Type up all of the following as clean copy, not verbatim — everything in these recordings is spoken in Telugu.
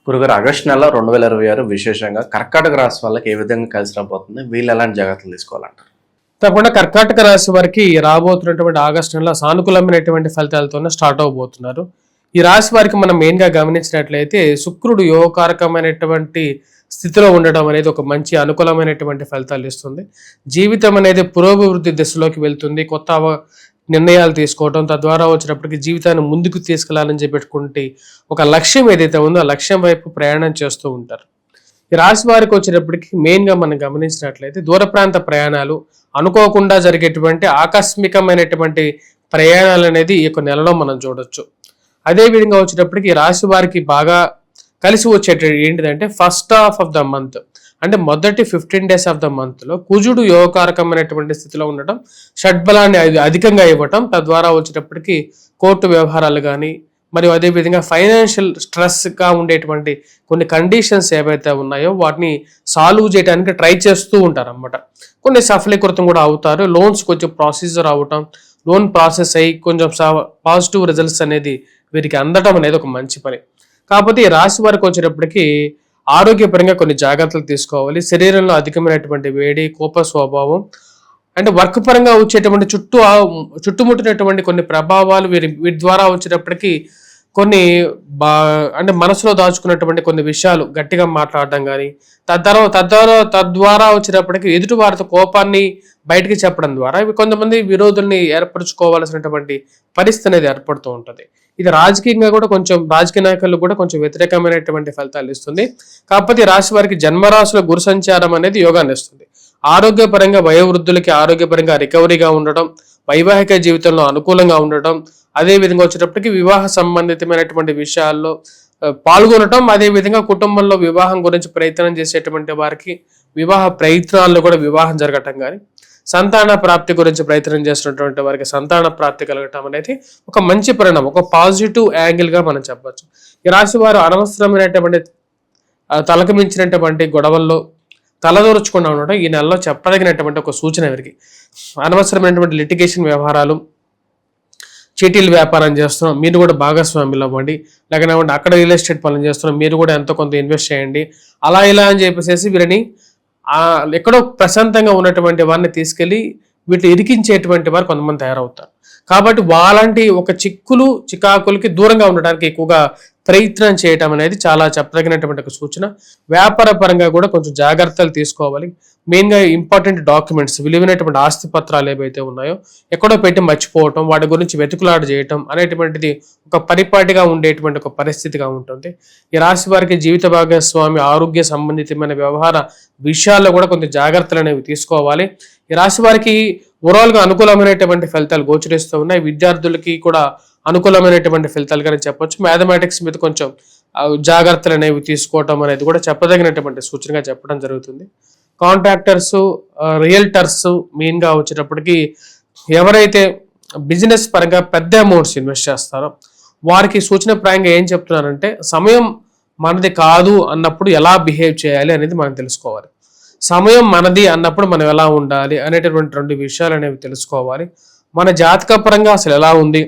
గురుగారు ఆగస్టు నెల 2026 విశేషంగా కర్కాటక రాశి వాళ్ళకి ఏ విధంగా కలిసి రాబోతుంది, వీళ్ళు ఎలాంటి జాగ్రత్తలు తీసుకోవాలంటారు? తప్పకుండా కర్కాటక రాశి వారికి రాబోతున్నటువంటి ఆగస్టు నెలలో సానుకూలమైనటువంటి ఫలితాలతోనే స్టార్ట్ అవబోతున్నారు. ఈ రాశి వారికి మనం మెయిన్గా గమనించినట్లయితే శుక్రుడు యోగకారకమైనటువంటి స్థితిలో ఉండడం అనేది ఒక మంచి అనుకూలమైనటువంటి ఫలితాలు ఇస్తుంది. జీవితం అనేది పురోభివృద్ధి దిశలోకి వెళ్తుంది. కొత్త నిర్ణయాలు తీసుకోవడం, తద్వారా వచ్చినప్పటికీ జీవితాన్ని ముందుకు తీసుకెళ్లాలని చెప్పేటువంటి ఒక లక్ష్యం ఏదైతే ఉందో ఆ లక్ష్యం వైపు ప్రయాణం చేస్తూ ఉంటారు. ఈ రాశి వారికి వచ్చేటప్పటికి మెయిన్గా మనం గమనించినట్లయితే దూర ప్రాంత ప్రయాణాలు, అనుకోకుండా జరిగేటువంటి ఆకస్మికమైనటువంటి ప్రయాణాలు అనేది ఈ యొక్క నెలలో మనం చూడొచ్చు. అదేవిధంగా వచ్చేటప్పటికి ఈ రాశి వారికి బాగా కలిసి వచ్చేటది ఏంటిదంటే first half of the month, అంటే మొదటి 15 days ఆఫ్ ద మంత్లో కుజుడు యోగకారకమైనటువంటి స్థితిలో ఉండటం, షడ్బలాన్ని అధికంగా ఇవ్వటం, తద్వారా వచ్చేటప్పటికి కోర్టు వ్యవహారాలు కానీ మరియు అదేవిధంగా ఫైనాన్షియల్ స్ట్రెస్గా ఉండేటువంటి కొన్ని కండిషన్స్ ఏవైతే ఉన్నాయో వాటిని సాల్వ్ చేయడానికి ట్రై చేస్తూ ఉంటారు అన్నమాట. కొన్ని సఫలీకృతం కూడా అవుతారు. లోన్స్ కొంచెం ప్రొసీజర్ అవ్వటం, లోన్ ప్రాసెస్ అయ్యి కొంచెం పాజిటివ్ రిజల్ట్స్ అనేది వీరికి అందటం అనేది ఒక మంచి పని. కాకపోతే ఈ రాశి వారికి వచ్చేటప్పటికి ఆరోగ్యపరంగా కొన్ని జాగ్రత్తలు తీసుకోవాలి. శరీరంలో అధికమైనటువంటి వేడి, కోప స్వభావం, అంటే వర్క్ పరంగా వచ్చేటువంటి చుట్టుముట్టినటువంటి కొన్ని ప్రభావాలు వీటి ద్వారా వచ్చేటప్పటికి కొన్ని అంటే మనసులో దాచుకున్నటువంటి కొన్ని విషయాలు గట్టిగా మాట్లాడడం కానీ తద్వారా వచ్చేటప్పటికి ఎదుటి వారితో కోపాన్ని బయటికి చెప్పడం ద్వారా ఇవి కొంతమంది విరోధుల్ని ఏర్పరచుకోవాల్సినటువంటి పరిస్థితి అనేది ఏర్పడుతూ ఉంటుంది. ఇది రాజకీయంగా కూడా కొంచెం రాజకీయ నాయకులు కూడా కొంచెం వ్యతిరేకమైనటువంటి ఫలితాలు ఇస్తుంది. కాకపోతే రాశి వారికి జన్మరాశిలో గురు సంచారం అనేది యోగాన్ని ఇస్తుంది. ఆరోగ్యపరంగా వయోవృద్ధులకి ఆరోగ్యపరంగా రికవరీగా ఉండడం, వైవాహిక జీవితంలో అనుకూలంగా ఉండటం, అదేవిధంగా వచ్చేటప్పటికి వివాహ సంబంధితమైనటువంటి విషయాల్లో పాల్గొనటం, అదేవిధంగా కుటుంబంలో వివాహం గురించి ప్రయత్నం చేసేటువంటి వారికి వివాహ ప్రయత్నాల్లో కూడా వివాహం జరగటం కానీ, సంతాన ప్రాప్తి గురించి ప్రయత్నం చేస్తున్నటువంటి వారికి సంతాన ప్రాప్తి కలగటం అనేది ఒక మంచి పరిణామం, ఒక పాజిటివ్ యాంగిల్గా మనం చెప్పచ్చు. ఈ రాశి వారు అనవసరమైనటువంటి తలకు మించినటువంటి గొడవల్లో తలదూర్చకుండా ఉండటం ఈ నెలలో చెప్పదగినటువంటి ఒక సూచన. వీరికి అనవసరమైనటువంటి లిటిగేషన్ వ్యవహారాలు, చీటీల వ్యాపారం చేస్తున్నాం మీరు కూడా భాగస్వామ్యులు అవ్వండి, లేకపోతే అక్కడ రియల్ ఎస్టేట్ పనులు చేస్తున్నాం మీరు కూడా ఎంతో కొంత ఇన్వెస్ట్ చేయండి, అలా ఇలా అని చెప్పేసి వీరిని ఎక్కడో ప్రశాంతంగా ఉన్నటువంటి వారిని తీసుకెళ్లి వీటిని ఇరికించేటువంటి వారు కొంతమంది తయారవుతారు. కాబట్టి వాళ్ళంటి ఒక చికాకులకి దూరంగా ఉండడానికి ఎక్కువగా ప్రయత్నం చేయటం అనేది చాలా చెప్పదగినటువంటి ఒక సూచన. వ్యాపార పరంగా కూడా కొంచెం జాగ్రత్తలు తీసుకోవాలి. మెయిన్గా ఇంపార్టెంట్ డాక్యుమెంట్స్, విలువైనటువంటి ఆస్తి పత్రాలు ఏవైతే ఉన్నాయో ఎక్కడో పెట్టి మర్చిపోవటం, వాటి గురించి వెతుకులాట చేయటం అనేటువంటిది ఒక పరిపాటిగా ఉండేటువంటి ఒక పరిస్థితిగా ఉంటుంది. ఈ రాశి వారికి జీవిత భాగస్వామి ఆరోగ్య సంబంధితమైన వ్యవహార విషయాల్లో కూడా కొంత జాగ్రత్తలు అనేవి తీసుకోవాలి. ఈ రాశి వారికి ఓవరాల్గా అనుకూలమైనటువంటి ఫలితాలు గోచరిస్తూ ఉన్నాయి. విద్యార్థులకి కూడా అనుకూలమైనటువంటి ఫలితాలుగానే చెప్పొచ్చు. మ్యాథమెటిక్స్ మీద కొంచెం జాగ్రత్తలు అనేవి తీసుకోవటం అనేది కూడా చెప్పదగినటువంటి సూచనగా చెప్పడం జరుగుతుంది. కాంట్రాక్టర్స్, రియల్టర్స్ మెయిన్గా వచ్చేటప్పటికి ఎవరైతే బిజినెస్ పరంగా పెద్ద అమౌంట్స్ ఇన్వెస్ట్ చేస్తారో వారికి సూచనప్రాయంగా ఏం చెప్తున్నారంటే సమయం మనది కాదు అన్నప్పుడు ఎలా బిహేవ్ చేయాలి అనేది మనం తెలుసుకోవాలి. సమయం మనది అన్నప్పుడు మనం ఎలా ఉండాలి అనేటటువంటి 2 విషయాలు అనేవి తెలుసుకోవాలి. మన జాతక పరంగా అసలు ఎలా ఉంది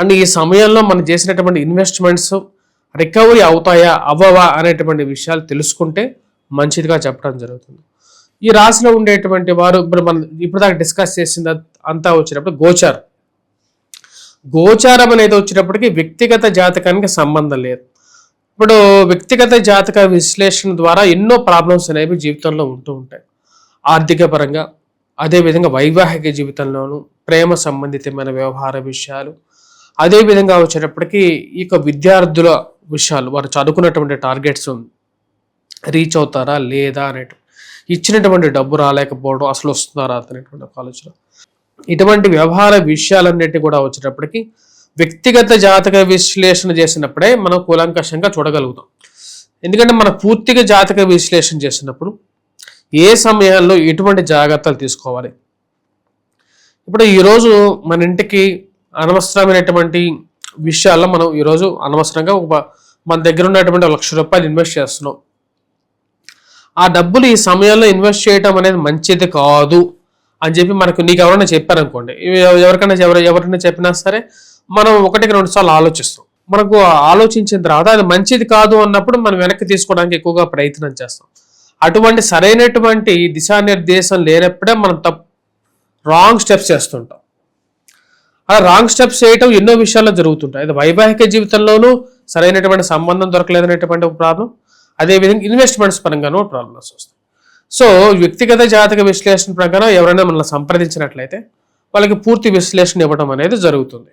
అండ్ ఈ సమయంలో మనం చేసినటువంటి ఇన్వెస్ట్మెంట్స్ రికవరీ అవుతాయా అవ్వవా అనేటువంటి విషయాలు తెలుసుకుంటే మంచిదిగా చెప్పడం జరుగుతుంది. ఈ రాశిలో ఉండేటువంటి వారు ఇప్పుడు దాకా డిస్కస్ చేసింది అంతా వచ్చినప్పుడు గోచారం అనేది వచ్చేటప్పటికి వ్యక్తిగత జాతకానికి సంబంధం లేదు. ఇప్పుడు వ్యక్తిగత జాతక విశ్లేషణ ద్వారా ఎన్నో ప్రాబ్లమ్స్ అనేవి జీవితంలో ఉంటూ ఉంటాయి. ఆర్థిక పరంగా, అదేవిధంగా వైవాహిక జీవితంలోనూ, ప్రేమ సంబంధితమైన వ్యవహార విషయాలు, అదేవిధంగా వచ్చేటప్పటికి ఈ విద్యార్థుల విషయాలు, వారు చదువుకున్నటువంటి టార్గెట్స్ రీచ్ అవుతారా లేదా అనేటు, ఇచ్చినటువంటి డబ్బు రాలేకపోవడం, అసలు వస్తున్నారా అనేటువంటి కాలేజీలో ఇటువంటి వ్యవహార విషయాలన్నిటి కూడా వచ్చేటప్పటికి వ్యక్తిగత జాతక విశ్లేషణ చేసినప్పుడే మనం కూలంకషంగా చూడగలుగుతాం. ఎందుకంటే మనం పూర్తిగా జాతక విశ్లేషణ చేసినప్పుడు ఏ సమయాల్లో ఎటువంటి జాగ్రత్తలు తీసుకోవాలి. ఇప్పుడు ఈరోజు మన ఇంటికి అనవసరమైనటువంటి విషయాల్లో మనం ఈరోజు అనవసరంగా మన దగ్గర ఉన్నటువంటి ₹1,00,000 ఇన్వెస్ట్ చేస్తున్నాం. ఆ డబ్బులు ఈ సమయంలో ఇన్వెస్ట్ చేయడం అనేది మంచిది కాదు అని చెప్పి నీకు ఎవరైనా చెప్పారనుకోండి, ఎవరికైనా చెప్పినా సరే మనం 1-2 సార్లు ఆలోచిస్తాం. మనకు ఆలోచించిన తర్వాత అది మంచిది కాదు అన్నప్పుడు మనం వెనక్కి తీసుకోవడానికి ఎక్కువగా ప్రయత్నం చేస్తాం. అటువంటి సరైనటువంటి దిశానిర్దేశం లేనప్పుడే మనం రాంగ్ స్టెప్స్ చేస్తుంటాం. అలా రాంగ్ స్టెప్స్ చేయటం ఎన్నో విషయాల్లో జరుగుతుంటాయి. అది వైవాహిక జీవితంలోనూ సరైనటువంటి సంబంధం దొరకలేదనేటువంటి ఒక ప్రాబ్లం, అదేవిధంగా ఇన్వెస్ట్మెంట్స్ పరంగానూ ప్రాబ్లమ్స్ వస్తాయి. సో వ్యక్తిగత జాతక విశ్లేషణ ప్రకారం ఎవరైనా మనల్ని సంప్రదించినట్లయితే వాళ్ళకి పూర్తి విశ్లేషణ ఇవ్వడం అనేది జరుగుతుంది.